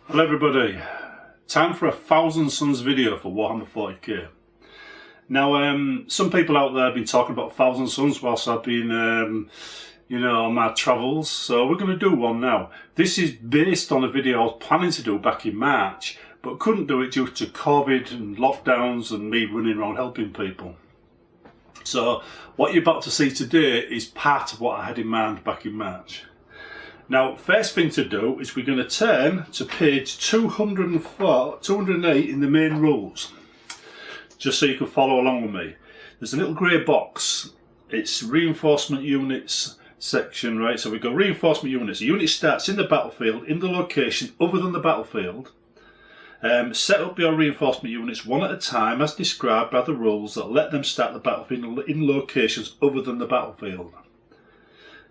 Hello everybody, time for a 1000 Suns video for Warhammer 40k. Now some people out there have been talking about 1000 Suns whilst I've been on my travels, so we're going to do one now. This is based on a video I was planning to do back in March but couldn't do it due to COVID and lockdowns and me running around helping people. So what you're about to see today is part of what I had in mind back in March. Now, first thing to do is we're going to turn to page 208 in the main rules, just so you can follow along with me. There's a little grey box, it's reinforcement units section, right? So we've got reinforcement units. A unit starts in the battlefield, in the location other than the battlefield. Set up your reinforcement units one at a time as described by the rules that let them start the battlefield in locations other than the battlefield.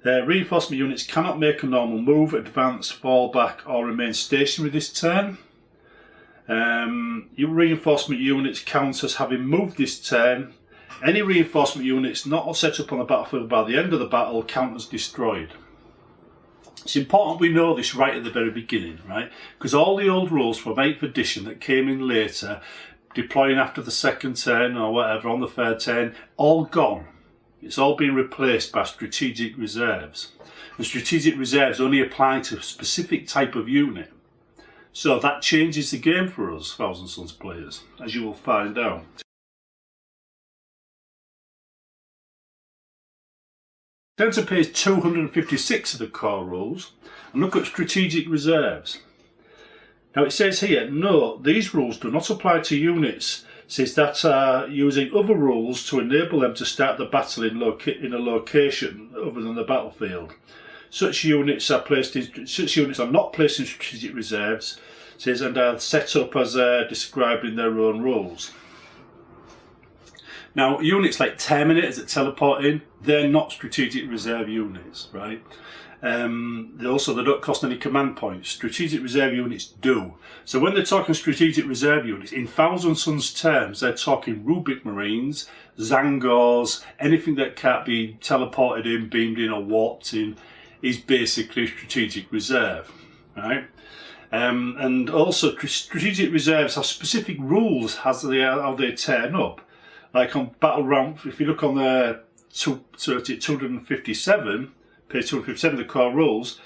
Reinforcement units cannot make a normal move, advance, fall back or remain stationary this turn. Your reinforcement units count as having moved this turn. Any reinforcement units not set up on the battlefield by the end of the battle count as destroyed. It's important we know this right at the very beginning, right? Because all the old rules from 8th edition that came in later, deploying after the second turn or whatever on the third turn, all gone. It's all been replaced by strategic reserves. And strategic reserves only apply to a specific type of unit. So that changes the game for us, 1000 Suns players, as you will find out. Turn to page 256 of the core rules and look at strategic reserves. Now it says here, no, these rules do not apply to units says that using other rules to enable them to start the battle in a location other than the battlefield. Such units are not placed in strategic reserves, says, and are set up as described in their own rules. Now, units like Terminators that teleport in, they're not strategic reserve units, right? They don't cost any command points. Strategic reserve units do. So when they're talking strategic reserve units, in 1000 Suns terms, they're talking Rubik Marines, Zangors, anything that can't be teleported in, beamed in or warped in is basically strategic reserve, right? And also strategic reserves have specific rules how they turn up. Like on battle round, if you look on the 257, page 257 of the core rules,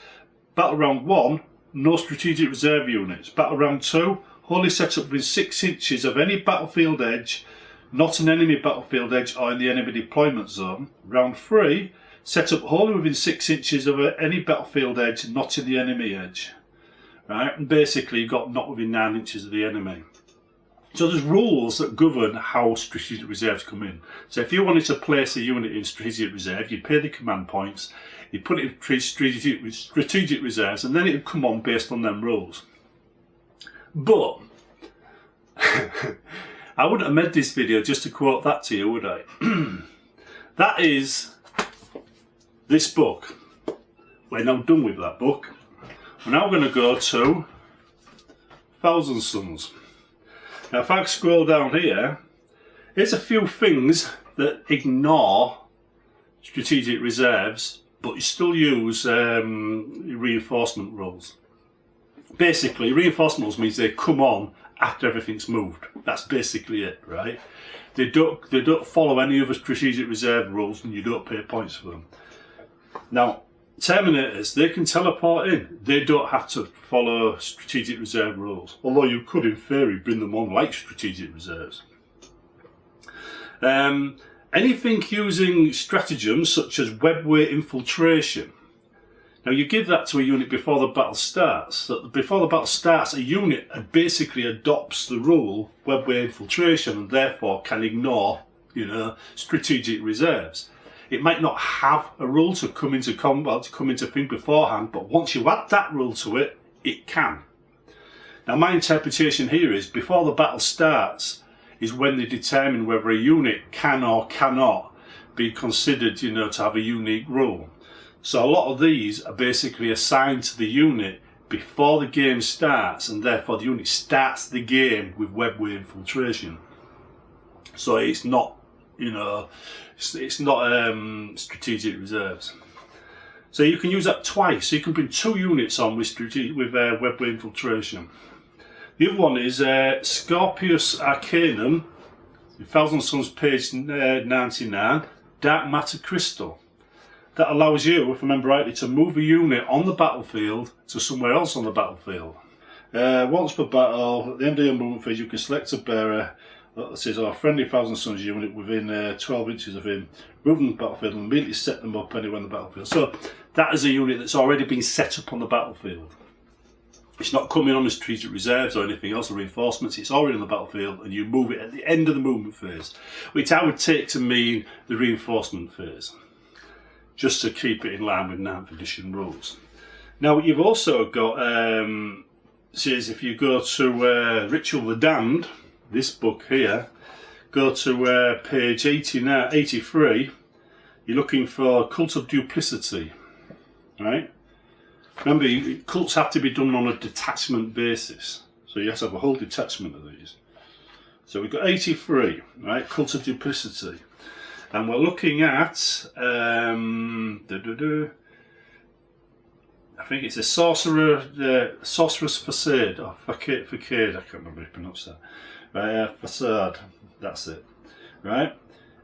battle round 1, no strategic reserve units. Battle round 2, wholly set up within 6 inches of any battlefield edge, not an enemy battlefield edge or in the enemy deployment zone. Round 3, set up wholly within 6 inches of any battlefield edge, not in the enemy edge. Right? And basically you've got not within 9 inches of the enemy. So there's rules that govern how strategic reserves come in. So if you wanted to place a unit in strategic reserve, you'd pay the command points, you'd put it in strategic reserves, and then it would come on based on them rules. But I wouldn't have made this video just to quote that to you, would I? That is this book. We're now done with that book. We're now going to go to 1000 Suns. Now if I scroll down here, here's a few things that ignore strategic reserves, but you still use reinforcement rules. Basically, reinforcement rules means they come on after everything's moved. That's basically it, right? They don't follow any other strategic reserve rules and you don't pay points for them. Now, Terminators, they can teleport in. They don't have to follow strategic reserve rules. Although you could, in theory, bring them on like strategic reserves. Anything using stratagems such as webway infiltration. Now you give that to a unit before the battle starts. So before the battle starts, a unit basically adopts the rule webway infiltration and therefore can ignore, strategic reserves. It might not have a rule to come into combat, to come into thing beforehand, but once you add that rule to it, it can. Now my interpretation here is before the battle starts is when they determine whether a unit can or cannot be considered, to have a unique rule. So a lot of these are basically assigned to the unit before the game starts, and therefore the unit starts the game with webway infiltration. So it's not, it's not strategic reserves. So you can use that twice. So you can bring 2 units on with webway infiltration. The other one is Scorpius Arcanum, Thousand Suns page 99, Dark Matter Crystal. That allows you, if I remember rightly, to move a unit on the battlefield to somewhere else on the battlefield. Once per battle, at the end of your movement phase, you can select a bearer that says our friendly Thousand Suns unit within 12 inches of him, move them to the battlefield and immediately set them up anywhere on the battlefield. So that is a unit that's already been set up on the battlefield. It's not coming on as strategic reserves or anything else or reinforcements, it's already on the battlefield and you move it at the end of the movement phase, which I would take to mean the reinforcement phase, just to keep it in line with 9th edition rules. Now you've also got, says if you go to Ritual the Damned, this book here, go to page 83, you're looking for Cult of Duplicity, right? Remember, cults have to be done on a detachment basis, so you have to have a whole detachment of these. So we've got 83, right, Cult of Duplicity, and we're looking at, I think it's a Sorcerer's Facade, or Facade, I can't remember how to pronounce that. Right, Facade, that's it, right?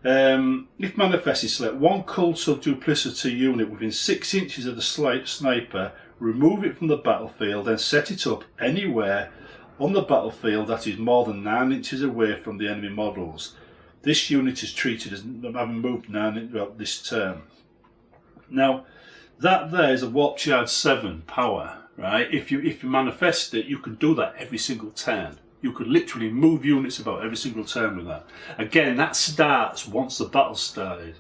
If manifested, select 1 Cult of Duplicity unit within 6 inches of the sniper, remove it from the battlefield, then set it up anywhere on the battlefield that is more than 9 inches away from the enemy models. This unit is treated as having moved 9 inches this turn. Now, that there is a Warp Charge 7 power, right? If you manifest it, you can do that every single turn. You could literally move units about every single turn with that. Again, that starts once the battle started.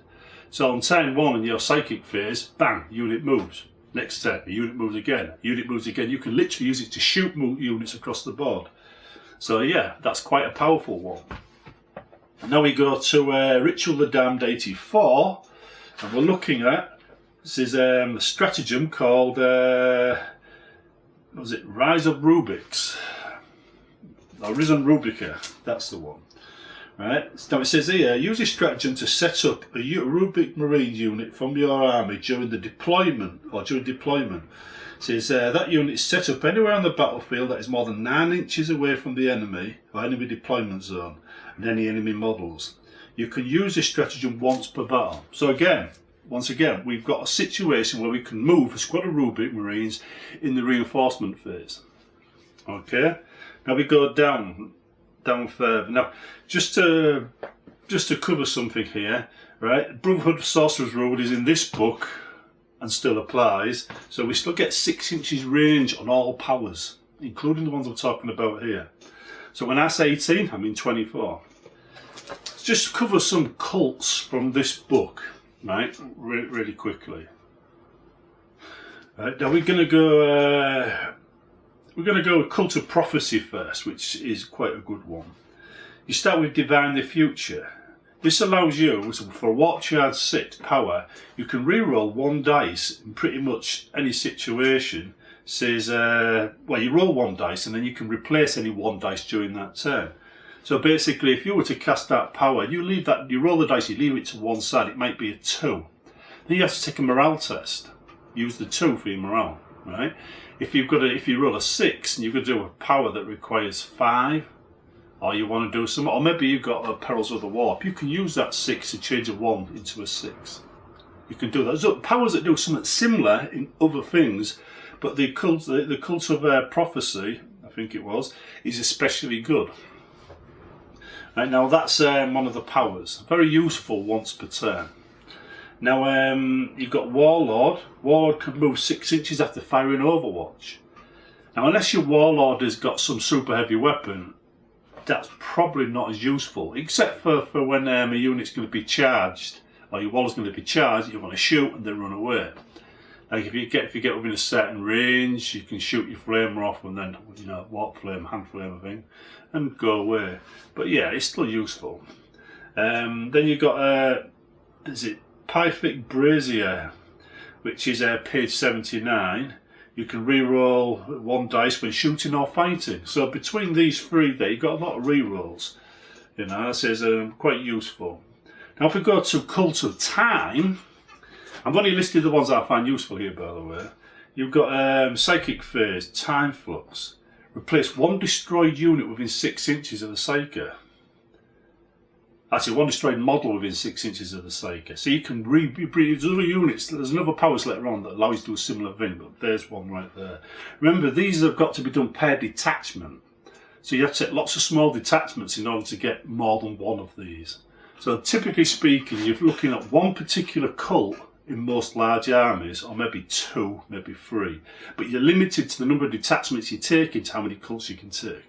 So on turn 1 in your psychic phase, bang, unit moves. Next turn, the unit moves again, unit moves again. You can literally use it to shoot units across the board. So yeah, that's quite a powerful one. Now we go to Ritual the Damned 84, and we're looking at, this is a stratagem called, what was it, Rise of Rubik's. Risen Rubica, that's the one. Right, now it says here, use this stratagem to set up a Rubik Marine unit from your army during the deployment, It says that unit is set up anywhere on the battlefield that is more than 9 inches away from the enemy or enemy deployment zone and any enemy models. You can use this stratagem once per battle. So again, once again, we've got a situation where we can move a squad of Rubik Marines in the reinforcement phase. Okay, now we go down further. Now, just to cover something here, right? Brotherhood of Sorcerer's Rule is in this book and still applies, so we still get 6 inches range on all powers, including the ones I'm talking about here. So when I say 18, I mean 24. Let's just cover some cults from this book, right? Really quickly. Right, now we're going to go. We're going to go with Cult of Prophecy first, which is quite a good one. You start with Divine the Future. This allows you, for Warp Charge 6 power, you can reroll 1 dice in pretty much any situation. It says, well, you roll 1 dice and then you can replace any 1 dice during that turn. So basically, if you were to cast that power, you roll the dice, you leave it to one side, it might be a 2. Then you have to take a morale test. Use the 2 for your morale, right? If you roll a 6 and you've got to do a power that requires 5, or you want to do some, or maybe you've got a Perils of the Warp, you can use that 6 to change a 1 into a 6. You can do that. There's powers that do something similar in other things, but the cult of prophecy, I think it was, is especially good. Right, now that's one of the powers, very useful once per turn. Now you've got Warlord. Warlord can move 6 inches after firing Overwatch. Now unless your Warlord has got some super heavy weapon, that's probably not as useful, except for when a unit's going to be charged, or your Warlord's going to be charged, you want to shoot and then run away. Like if you get within a certain range, you can shoot your flamer off and then, you know, warp flame, hand flame thing, and go away. But yeah, it's still useful. Then you've got is it Pythic Brazier, which is page 79. You can re-roll 1 dice when shooting or fighting. So between these 3 there, you've got a lot of re-rolls. You know, that says quite useful. Now if we go to Cult of Time, I've only listed the ones that I find useful here, by the way. You've got Psychic Phase, Time Flux. Replace one destroyed unit within 6 inches of the Psyker. Actually, one destroyed model within 6 inches of the Psyker. So you can there's other units, there's another powers later on that allow you to do a similar thing, but there's one right there. Remember, these have got to be done per detachment. So you have to take lots of small detachments in order to get more than one of these. So typically speaking, you're looking at one particular cult in most large armies, or maybe 2, maybe 3. But you're limited to the number of detachments you take into how many cults you can take.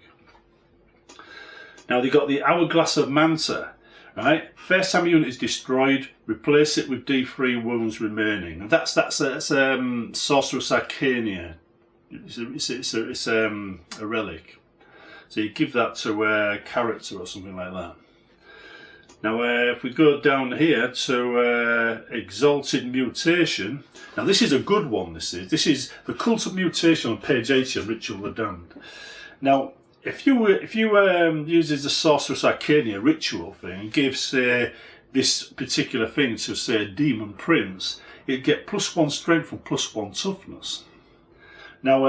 Now they've got the Hourglass of Manta. Right, first time a unit is destroyed, replace it with D3 wounds remaining. And that's Sorceress Arcania. It's a relic. So you give that to a character or something like that. Now if we go down here to Exalted Mutation. Now this is a good one. This is the Cult of Mutation on page 80 of Ritual of the Damned. Now, if you uses the Sorceress Arcania ritual thing and gives this particular thing to say a Demon Prince, you'd get +1 strength and +1 toughness. Now,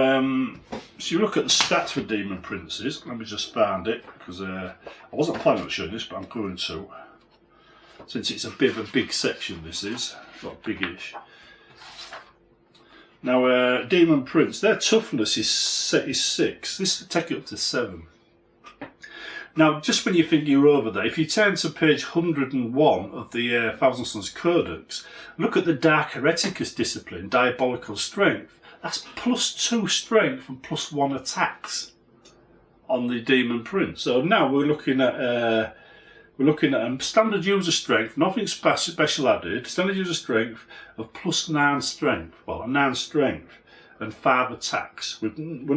so you look at the stats for Demon Princes. Let me just find it, because I wasn't planning on showing this, but I'm going to. Since it's a bit of a big section, this is not biggish. Now, Demon Prince, their toughness is 6. This will take it up to 7. Now, just when you think you're over there, if you turn to page 101 of the Thousand Sons Codex, look at the Dark Hereticus discipline, Diabolical Strength. That's +2 strength and +1 attacks on the Demon Prince. So now we're looking at standard user strength, nothing special added, standard user strength of +9 strength, well, a 9 strength and 5 attacks. We're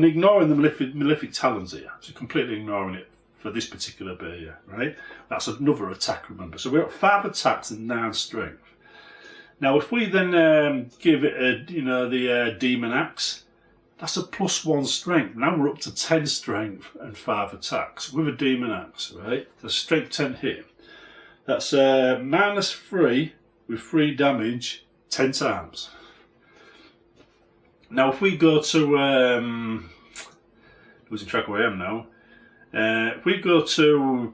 ignoring the malefic talons here, so completely ignoring it for this particular bit here, right? That's another attack, remember. So we've got 5 attacks and 9 strength. Now, if we then give it the Demon Axe, that's a +1 strength. Now we're up to 10 strength and 5 attacks with a Demon Axe, right? That's strength 10 hit. That's -3 with 3 damage 10 times. Now if we go to, losing track of where I am now. If we go to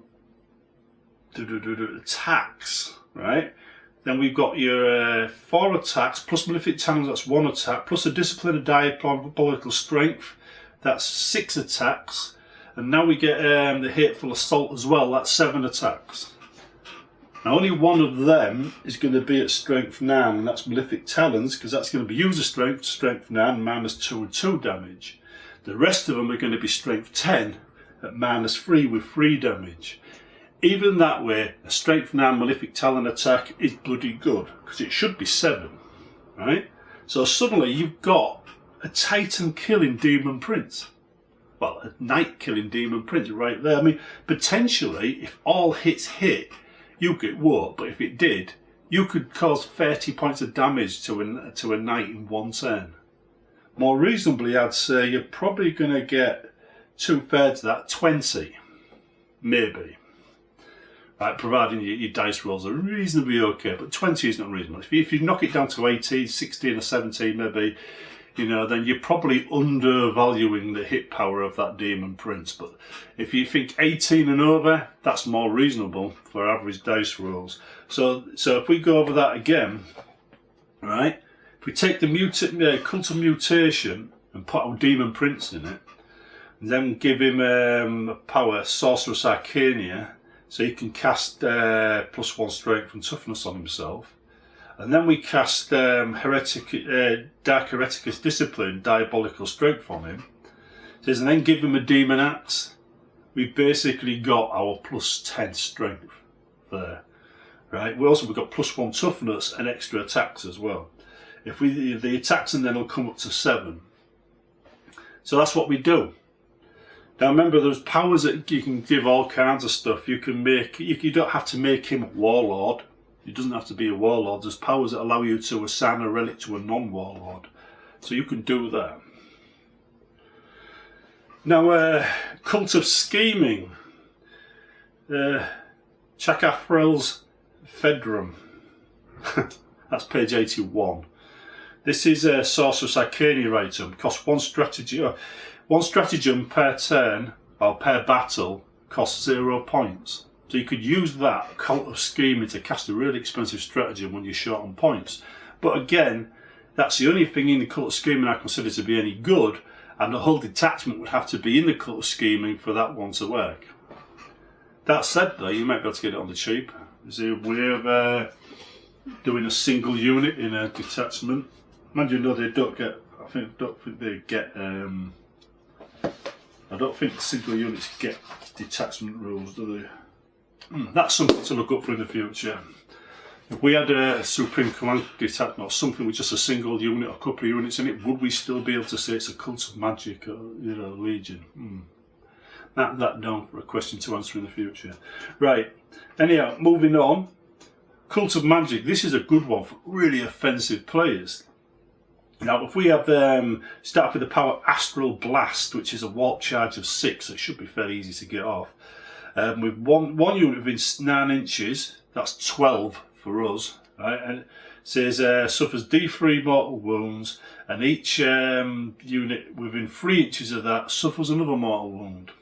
attacks, right? Then we've got your 4 attacks, plus Malefic Talons, that's 1 attack, plus a Discipline of Diabolical Strength, that's 6 attacks. And now we get the Hateful Assault as well, that's 7 attacks. Now only one of them is going to be at Strength 9, and that's Malefic Talons, because that's going to be User Strength, Strength 9, -2 and 2 damage. The rest of them are going to be Strength 10 at -3 with 3 damage. Even that way, a Strength 9 Malefic Talon attack is bloody good, because it should be 7, right? So suddenly you've got a Titan killing Demon Prince. Well, a Knight killing Demon Prince right there. I mean, potentially, if all hits hit, you get what? But if it did, you could cause 30 points of damage to a Knight in 1 turn. More reasonably, I'd say you're probably going to get 2/3 of that, 20, maybe. Right, providing your dice rolls are reasonably okay, but 20 is not reasonable. If you knock it down to 18, 16 or 17 maybe, then you're probably undervaluing the hit power of that Demon Prince. But if you think 18 and over, that's more reasonable for average dice rolls. So if we go over that again, right, if we take the Cult of Mutation and put our Demon Prince in it, and then give him a power, Sorceress Arcania, so he can cast +1 strength and toughness on himself. And then we cast Dark Hereticus Discipline, Diabolical Strength on him. And then give him a Demon Axe. We've basically got our +10 strength there. Right? We've got +1 toughness and extra attacks as well. If the attacks and then will come up to 7. So that's what we do. Now remember, there's powers that you can give all kinds of stuff. You can make, you don't have to make him a warlord. He doesn't have to be a warlord. There's powers that allow you to assign a relic to a non-warlord. So you can do that. Now, Cult of Scheming. Chakathrel's Fedrum. That's page 81. This is a Sorcerous Arcanium item. Costs one stratagem per turn or per battle. Costs 0 points. So you could use that Cult of Scheming to cast a really expensive stratagem when you're short on points. But again, that's the only thing in the Cult of Scheming I consider to be any good, and the whole detachment would have to be in the Cult of Scheming for that one to work. That said though, you might be able to get it on the cheap. Is there a way of doing a single unit in a detachment? Mind you, no, they don't get, I don't think they get, I don't think single units get detachment rules, do they? That's something to look up for in the future. If we had a Supreme Command detachment or something with just a single unit or a couple of units in it, would we still be able to say it's a Cult of Magic or, you know, Legion? That down for a question to answer in the future. Right, anyhow, moving on. Cult of Magic, this is a good one for really offensive players. Now, if we have start off with the power Astral Blast, which is a warp charge of 6, so it should be fairly easy to get off. With one unit within 9 inches, that's 12 for us, right? And it says suffers D3 mortal wounds, and each unit within 3 inches of that suffers another mortal wound.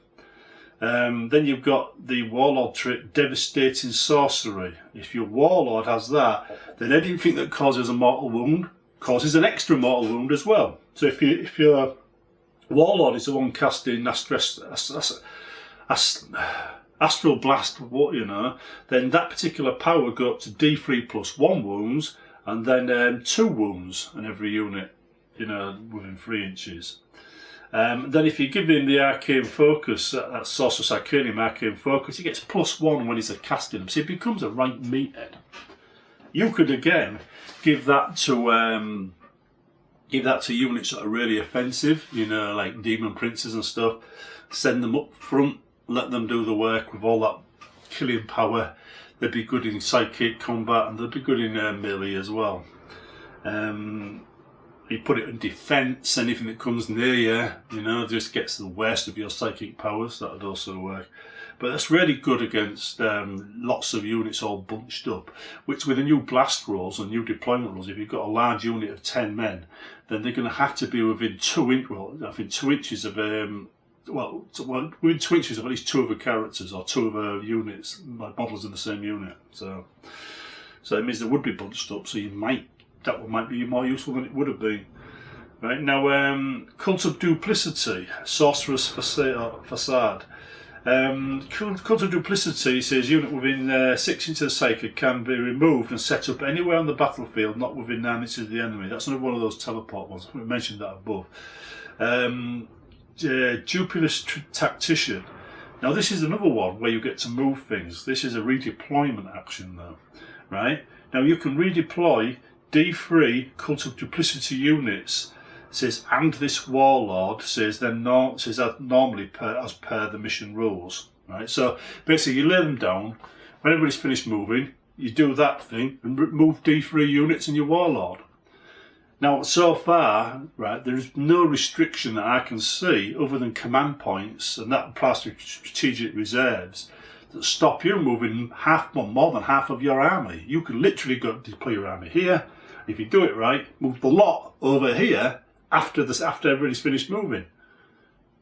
Then you've got the Warlord trait, Devastating Sorcery. If your Warlord has that, then anything that causes a mortal wound causes an extra mortal wound as well. So if your Warlord is the one casting Astral Blast, you know, then that particular power will go up to D3 plus 1 wounds, and then 2 wounds on every unit, you know, within 3 inches. Then if you give him the Arcane Focus, that Sorcerous Arcanium Arcane Focus, he gets +1 when he's casting them, so he becomes a right meathead. You could again give that to units that are really offensive, you know, like Demon Princes and stuff. Send them up front, let them do the work with all that killing power. They'd be good in psychic combat, and they'd be good in melee as well. You put it in defence, anything that comes near you, you know, just gets the worst of your psychic powers. That would also work. But that's really good against lots of units all bunched up, which with the new blast rules and new deployment rules, if you've got a large unit of 10 men, then they're going to have to be within 2 inches of within 2 inches of at least 2 of the characters or 2 of the units, like models in the same unit. So it means they would be bunched up. So that one might be more useful than it would have been. Right now, Cult of Duplicity, Sorcerous Facade. Cult of Duplicity says unit within 6 inches of Psychic can be removed and set up anywhere on the battlefield, not within 9 inches of the enemy. That's another one of those teleport ones. We mentioned that above. Dupulous Tactician. Now this is another one where you get to move things. This is a redeployment action though, right? Now you can redeploy D3 Cult of Duplicity units, says, and this Warlord, says that normally as per the mission rules, right? So basically you lay them down, when everybody's finished moving, you do that thing and move D3 units in your Warlord. Now so far, right, there's no restriction that I can see other than command points, and that applies to strategic reserves, that stop you moving more than half of your army. You can literally go deploy your army here. If you do it right, move the lot over here after everybody's finished moving.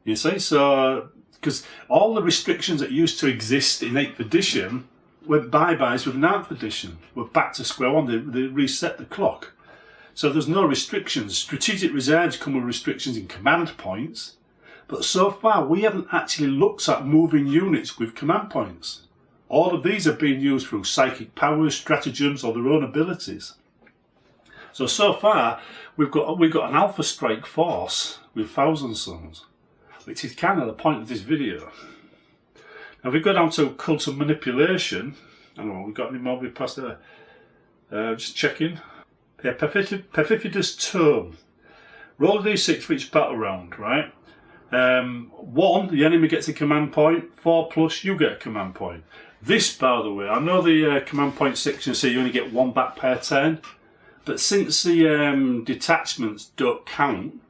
You see, so because all the restrictions that used to exist in 8th edition went bye-byes with 9th edition. We're back to square one. They reset the clock. So there's no restrictions. Strategic reserves come with restrictions in command points, but so far we haven't actually looked at moving units with command points. All of these are being used through psychic powers, stratagems, or their own abilities. So far, we've got an Alpha Strike force with Thousand Suns, which is kind of the point of this video. Now, if we go down to Cult of Manipulation, I don't know, we've got any more we passed there. Just checking. Yeah, Perfidious Tome. Roll a d6 for each battle round, right? 1, the enemy gets a command point. 4 plus, you get a command point. This, by the way, I know the command point section say you only get 1 back per turn. But since the detachments don't count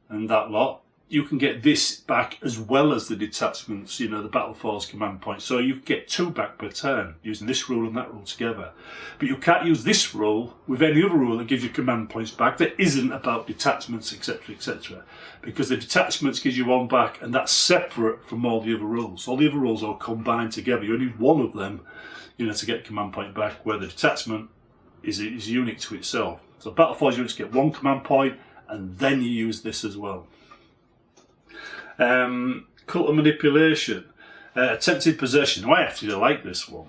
and that lot, you can get this back as well as the detachments, you know, the battle force command points. So you get 2 back per turn using this rule and that rule together. But you can't use this rule with any other rule that gives you command points back that isn't about detachments, etc, etc. Because the detachments gives you 1 back, and that's separate from all the other rules. All the other rules are combined together. You only need one of them, you know, to get command point back, where the detachment is unique to itself. So battle force units get 1 command point, and then you use this as well. Cult of Manipulation, Attempted Possession. I actually like this one.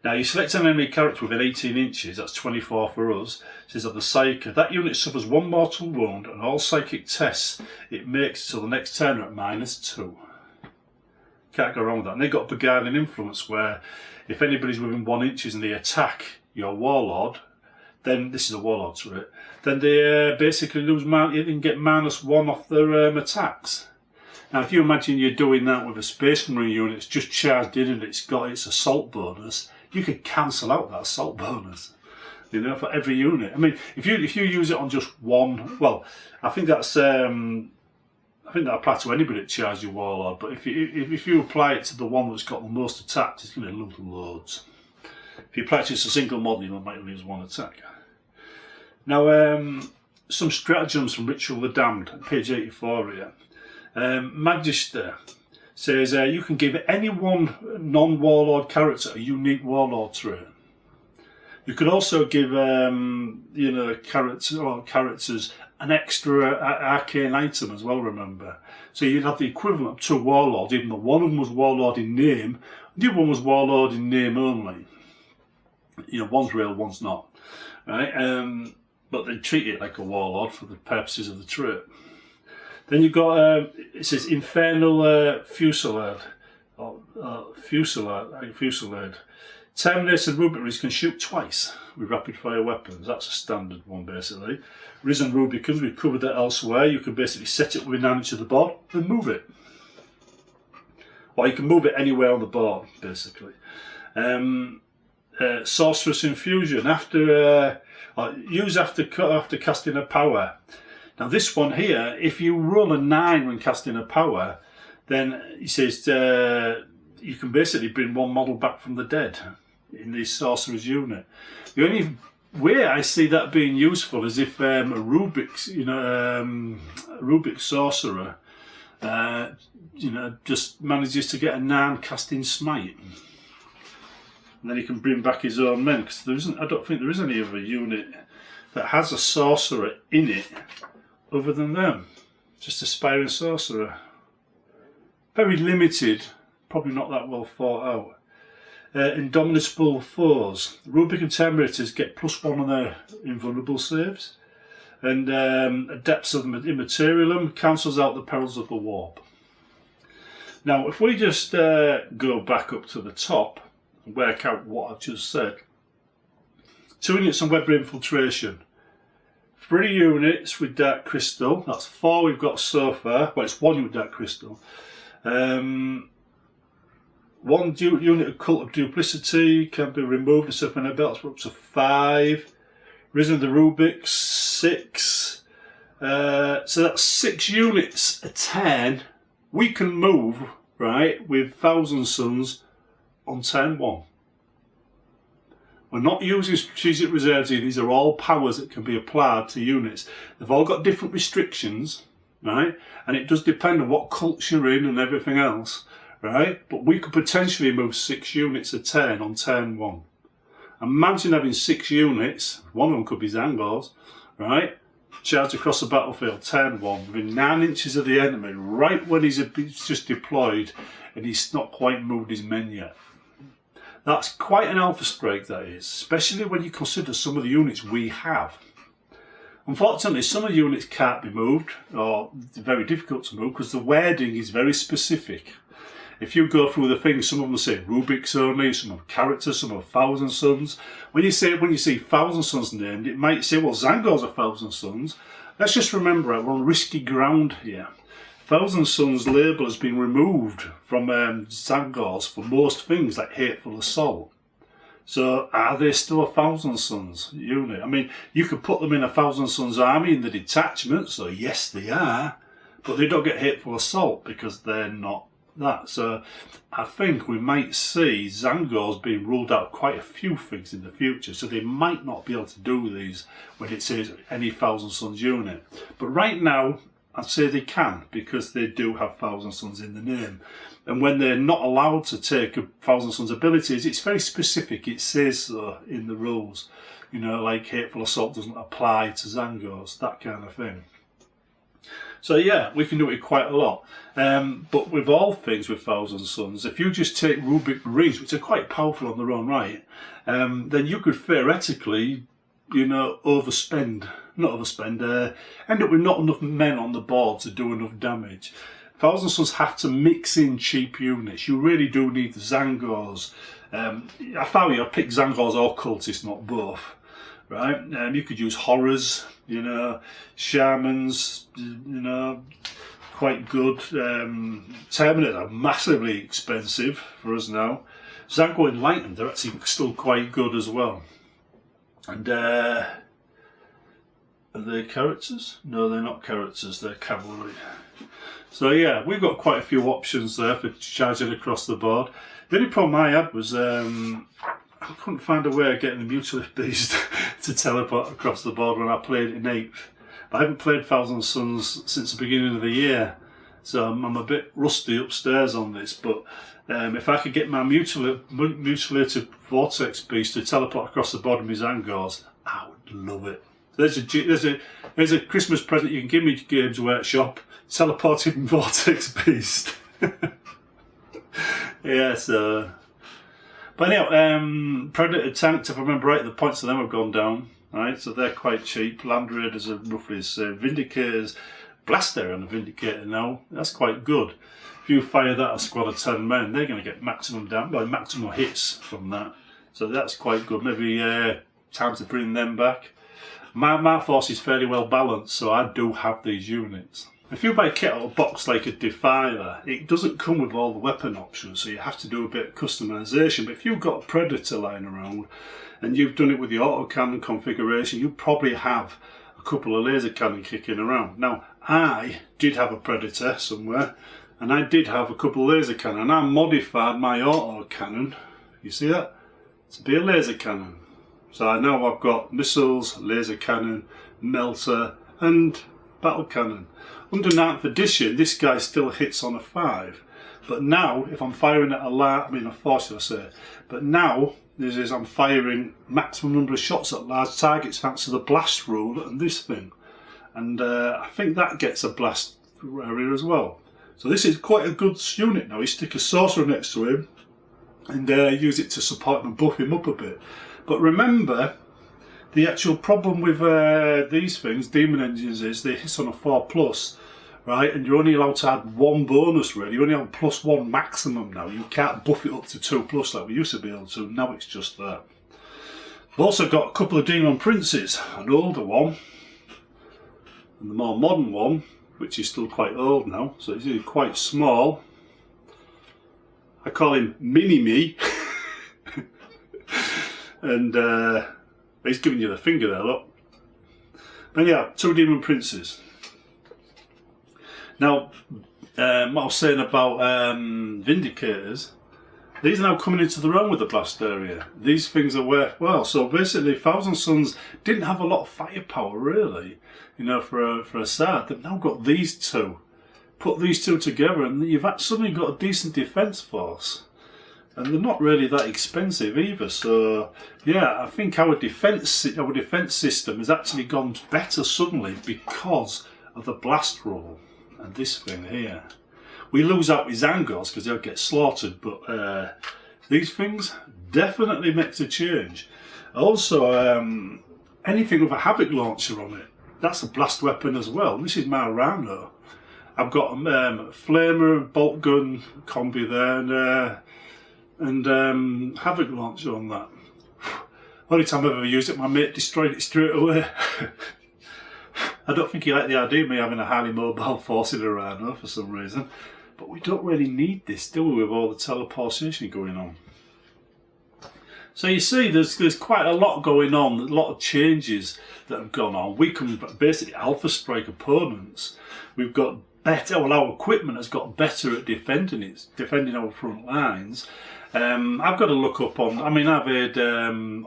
Now you select an enemy character within 18 inches, that's 24 for us. It says of the Psyker, that unit suffers 1 mortal wound and all psychic tests it makes till the next turn are at -2. Can't go wrong with that. And they've got Beguiling Influence, where if anybody's within 1 inches and they attack your warlord, then this is a warlord to it, then they basically lose you can get -1 off their attacks. Now if you imagine you're doing that with a Space Marine unit that's just charged in and it's got its assault bonus, you could cancel out that assault bonus, you know, for every unit. I mean, if you use it on just one, well, I think that's I think that applies to anybody that charges your warlord. But if you apply it to the one that's got the most attacks, it's going to lose loads. If you apply it to just a single model, you might lose 1 attack. Now, some stratagems from Ritual of the Damned, page 84 here. Magister says you can give any one non-warlord character a unique warlord trait. You could also give you know, characters an extra arcane item as well, remember. So you'd have the equivalent of 2 warlords, even though one of them was warlord in name, the other one was warlord in name only. You know, one's real, one's not. Right? But they treat it like a warlord for the purposes of the trait. Then you've got, it says Infernal Fusillade. Fusillade. Terminated Rubicons can shoot twice with rapid fire weapons. That's a standard one basically. Risen Rubicons, we've covered that elsewhere. You can basically set it within 9 inches of the board and move it. Or you can move it anywhere on the board basically. Sorcerous Infusion, use after casting a power. Now this one here, if you roll a 9 when casting a power, then he says you can basically bring 1 model back from the dead in the sorcerer's unit. The only way I see that being useful is if a Rubik's, you know, Rubik's sorcerer, you know, just manages to get a 9 casting smite, and then he can bring back his own men. Because there isn't, I don't think there is any other unit that has a sorcerer in it other than them. Just aspiring sorcerer. Very limited, probably not that well thought out. Indomitable Foes. Rubicon Terminators get +1 on their invulnerable saves. And Adepts of Immaterialum cancels out the perils of the warp. Now, if we just go back up to the top and work out what I've just said. 2 units on Web Infiltration. 3 units with Dark Crystal. That's 4 we've got so far. Well, it's 1 unit with Dark Crystal. 1 unit of Cult of Duplicity can be removed and stuff in their belts for up to 5. Risen of the Rubik's 6. So that's 6 units a turn we can move, right, with Thousand Suns on turn 1. We're not using strategic reserves here. These are all powers that can be applied to units. They've all got different restrictions, right? And it does depend on what cult you're in and everything else, right? But we could potentially move 6 units a turn on turn 1. Imagine having 6 units, one of them could be Zangors, right? Charge across the battlefield, turn 1, within 9 inches of the enemy, right when he's just deployed and he's not quite moved his men yet. That's quite an alpha strike, that is, especially when you consider some of the units we have. Unfortunately, some of the units can't be moved, or they're very difficult to move, because the wording is very specific. If you go through the things, some of them say Rubik's only, some of characters, some of Thousand Suns. When you see Thousand Suns named, it might say, well, Zangor's a Thousand Suns. Let's just remember, we're on risky ground here. Thousand Suns label has been removed from Zangors for most things like Hateful Assault. So are they still a Thousand Suns unit? I mean, you could put them in a Thousand Suns army in the detachment, so yes they are, but they don't get Hateful Assault because they're not that. So I think we might see Zangors being ruled out quite a few things in the future, so they might not be able to do these when it says any Thousand Sons unit. But right now I'd say they can, because they do have Thousand Sons in the name. And when they're not allowed to take a Thousand Sons abilities, it's very specific. It says so in the rules. You know, like Hateful Assault doesn't apply to Zangors, that kind of thing. So yeah, we can do it quite a lot. But with all things with Thousand Sons, if you just take Rubric Marines, which are quite powerful on their own right, then you could theoretically, you know, end up with not enough men on the board to do enough damage. Thousand Sons have to mix in cheap units. You really do need the Zangors. If I were you, I'd pick Zangors or Cultists, not both. Right? You could use Horrors, you know, Shamans, you know, quite good. Terminators are massively expensive for us now. Zangor Enlightened, they're actually still quite good as well. And are they characters? No, they're not characters, they're cavalry. So yeah, we've got quite a few options there for charging across the board. The only problem I had was I couldn't find a way of getting the Mutilate Beast to teleport across the board when I played in 8th. But I haven't played Thousand Sons since the beginning of the year, so I'm a bit rusty upstairs on this. But if I could get my Mutilated Vortex Beast to teleport across the board with my Zangors, I would love it. There's a Christmas present you can give me, Games Workshop. Teleported Vortex Beast. Yeah, so. But anyhow, Predator Tanked, if I remember right, the points of them have gone down. Right, so they're quite cheap. Land Raiders are roughly the same. Vindicators, Blaster on the Vindicator now. That's quite good. If you fire that at a squad of 10 men, they're going to get maximum maximum hits from that. So that's quite good. Maybe time to bring them back. My force is fairly well balanced, so I do have these units. If you buy a kit out of a box like a Defiler, it doesn't come with all the weapon options, so you have to do a bit of customization. But if you've got a Predator lying around and you've done it with the autocannon configuration, you probably have a couple of laser cannon kicking around. Now, I did have a Predator somewhere, and I did have a couple of laser cannon, and I modified my autocannon, you see that, to be a laser cannon. So now I've got missiles, laser cannon, melter, and battle cannon. Under 9th edition, this guy still hits on a 5, but now if I'm firing at a 4 should I say, but now I'm firing maximum number of shots at large targets thanks to the blast rule and this thing, and I think that gets a blast area as well. So this is quite a good unit now. You stick a sorcerer next to him and use it to support him and buff him up a bit. But remember, the actual problem with these things, Demon Engines, is they hit on a 4+, right? And you're only allowed to add 1 bonus really. You only have +1 maximum now. You can't buff it up to 2+ like we used to be able to. Now it's just that. I've also got a couple of Demon Princes, an older one and the more modern one, which is still quite old now, so he's quite small. I call him Mini-Me. And he's giving you the finger there, look. But yeah, 2 Demon Princes. Now, what I was saying about Vindicators, these are now coming into their own with the blast area. These things are worthwhile. So basically, Thousand Sons didn't have a lot of firepower, really, you know, for a start. They've now got these 2. Put these 2 together, and you've suddenly got a decent defence force. And they're not really that expensive either, so yeah, I think our defence system has actually gone better suddenly because of the blast rule and this thing here. We lose out with Zangors because they'll get slaughtered, but these things definitely makes a change. Also, anything with a Havoc launcher on it, that's a blast weapon as well. This is my Rhino. I've got a flamer and bolt gun combi there, and Havoc launcher on that. Only time I've ever used it, my mate destroyed it straight away. I don't think he liked the idea of me having a highly mobile force in a Rhino for some reason. But we don't really need this, do we, with all the teleportation going on? So you see, there's quite a lot going on, a lot of changes that have gone on. We can basically alpha strike opponents. We've got better, well, our equipment has got better at defending our front lines. I've got to look up on, I mean, I've heard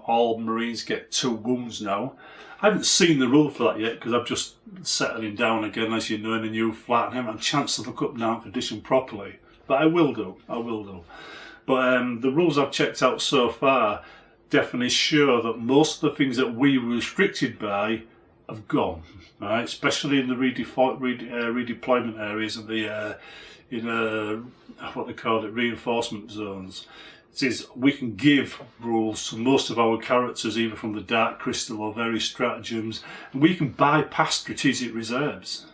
all Marines get 2 wounds now. I haven't seen the rule for that yet because I'm just settling down again, as you know, in a new flat, and I haven't had a chance to look up now for edition properly. But I will do. But the rules I've checked out so far definitely show that most of the things that we were restricted by have gone, right? Especially in the redeployment areas and the what they call it, reinforcement zones. It is, we can give rules to most of our characters either from the Dark Crystal or various stratagems, and we can bypass strategic reserves.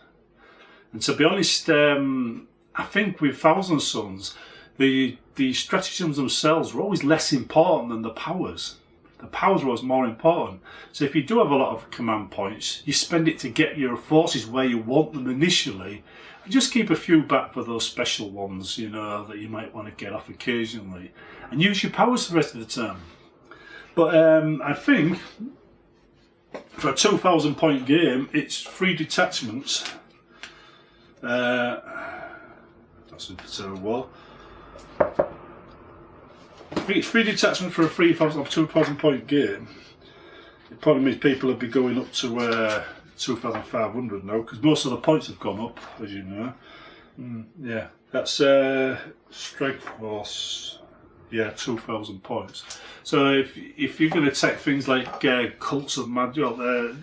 And to be honest, I think with Thousand Sons, the stratagems themselves were always less important than the powers. The powers were always more important. So if you do have a lot of command points, you spend it to get your forces where you want them initially, and just keep a few back for those special ones, you know, that you might want to get off occasionally, and use your powers the rest of the time. But I think for a 2,000 point game, it's 3 detachments. That's a wall. I think it's 3 detachments for a 3,000 or 2,000 point game. It probably means people will be going up to 2,500 now, because most of the points have gone up, as you know. Yeah, that's strike force. Yeah, 2,000 points. So if you're going to take things like cults of magic,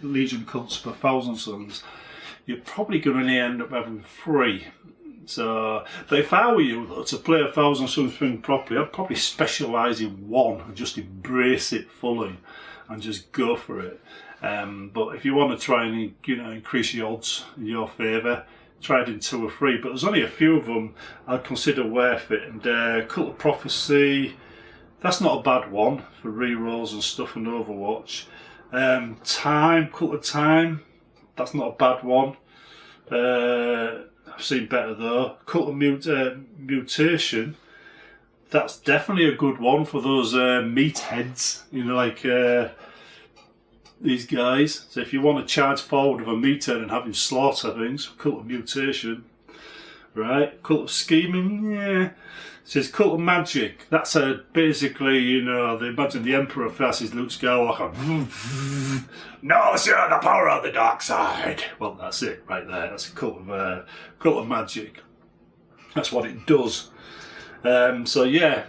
Legion cults for Thousand Sons, you're probably going to end up having 3. So, but if I were you though, to play a Thousand Sons thing properly, I'd probably specialise in one and just embrace it fully and just go for it. But if you want to try and increase your odds in your favour, try it in 2 or 3. But there's only a few of them I'd consider worth it. And Cult of Prophecy, that's not a bad one for rerolls and stuff in Overwatch. Cult of Time, that's not a bad one. I've seen better though. Cult of Mutation, that's definitely a good one for those meatheads, you know, like these guys. So if you want to charge forward with a meathead and have him slaughter things, Cult of Mutation. Right, Cult of Scheming, yeah. It says Cult of Magic. That's basically, you know, imagine the Emperor faces Luke Skywalker. No, sir, the power of the dark side. Well, that's it right there. That's a Cult of Magic. That's what it does. So yeah,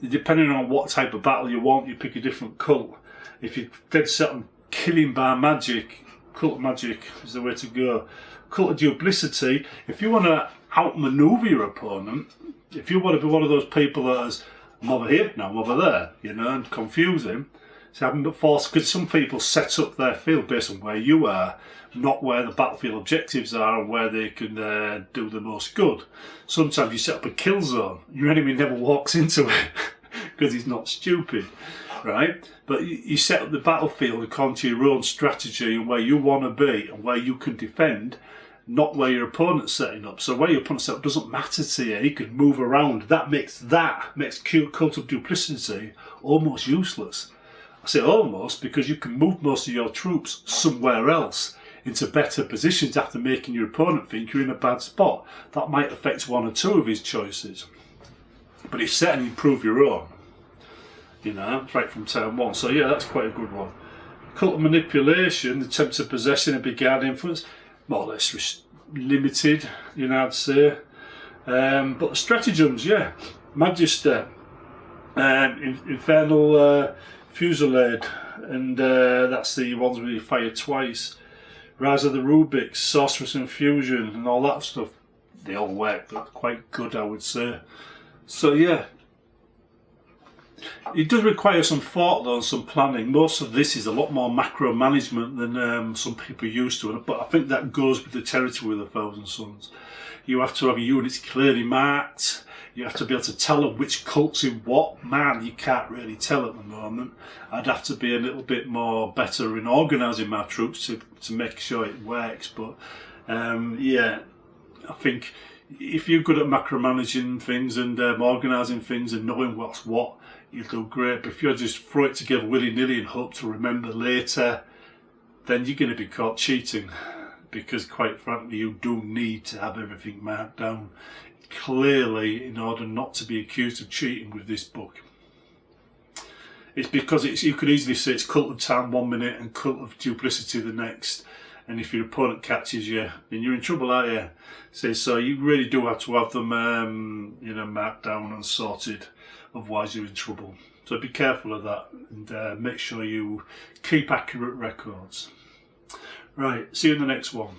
depending on what type of battle you want, you pick a different cult. If you're dead set on killing by magic, Cult of Magic is the way to go. Cult of Duplicity, if you want to outmaneuver your opponent, if you want to be one of those people that is, I'm over here, now I'm over there, you know, and confuse him, so having the force, because some people set up their field based on where you are, not where the battlefield objectives are and where they can do the most good. Sometimes you set up a kill zone, your enemy never walks into it because he's not stupid, right? But you set up the battlefield according to your own strategy and where you want to be and where you can defend, not where your opponent's setting up. So where your opponent's set up doesn't matter to you. He can move around. That makes Cult of Duplicity almost useless. I say almost because you can move most of your troops somewhere else into better positions after making your opponent think you're in a bad spot. That might affect 1 or 2 of his choices. But it's set and improve your own. You know, right from turn 1. So yeah, that's quite a good one. Cult of Manipulation, the attempt to possession and beguile influence, more or less limited, you know, I'd say. But the stratagems, yeah. Magister, Infernal Fusillade, and that's the ones where you fire twice. Rise of the Rubiks, Sorceress Infusion, and all that stuff. They all work, they're quite good, I would say. So yeah. It does require some thought though and some planning. Most of this is a lot more macro management than some people are used to, but I think that goes with the territory of the Thousand Sons. You have to have units clearly marked. You have to be able to tell them which cult's in what. Man, you can't really tell at the moment. I'd have to be a little bit more better in organising my troops to make sure it works. But yeah, I think if you're good at macro managing things and organising things and knowing what's what, you'll do great. But if you just throw it together willy-nilly and hope to remember later, then you're going to be caught cheating. because quite frankly you do need to have everything marked down clearly in order not to be accused of cheating with this book. It's because you could easily say it's cult of time 1 minute and cult of duplicity the next, and if your opponent catches you, then you're in trouble, aren't you? So you really do have to have them marked down and sorted, otherwise you're in trouble. So be careful of that, and make sure you keep accurate records. Right, see you in the next one.